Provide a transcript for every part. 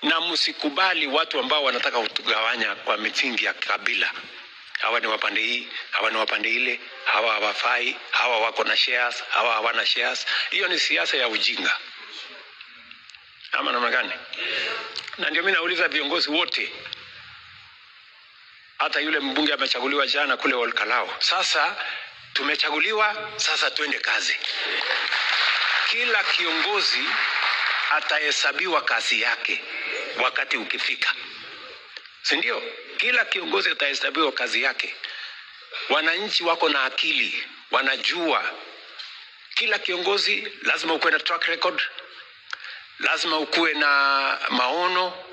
na msikubali watu ambao wanataka kutugawanya kwa misingi ya kabila. Hawa ni wapande hii, hawa ni wapande ile, hawa hawafai, hawa wako na shares, hawa hawana shares. Hiyo ni siasa ya ujinga. Ama namna gani? Na ndio mimi nauliza viongozi wote. Hata yule mbunge amechaguliwa jana kule Olkalao. Sasa tumechaguliwa, sasa tuende kazi. Kila kiongozi atahesabiwa kazi yake wakati ukifika. Si ndio? Kila kiongozi atahesabiwa kazi yake. Wananchi wako na akili, wanajua. Kila kiongozi lazima ukuwe na track record, lazima ukuwe na maono,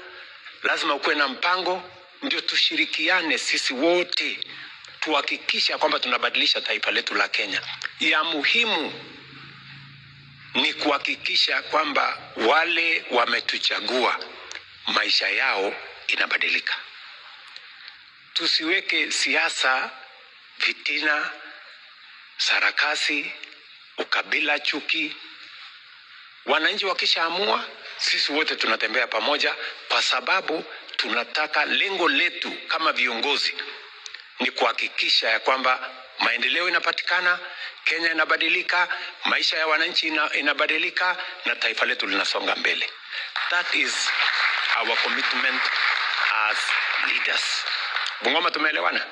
lazima ukuwe na mpango. Ndio tushirikiane sisi wote tuhakikisha kwamba tunabadilisha taifa letu la Kenya. Ya muhimu ni kuhakikisha kwamba wale wametuchagua maisha yao inabadilika. Tusiweke siasa, fitina, sarakasi, ukabila, chuki. Wananchi wakishaamua, sisi wote tunatembea pamoja, kwa sababu tunataka, lengo letu kama viongozi ni kuhakikisha ya kwamba maendeleo inapatikana, Kenya inabadilika, maisha ya wananchi inabadilika, na taifa letu linasonga mbele. That is our commitment as leaders. Bungoma, tumeelewana?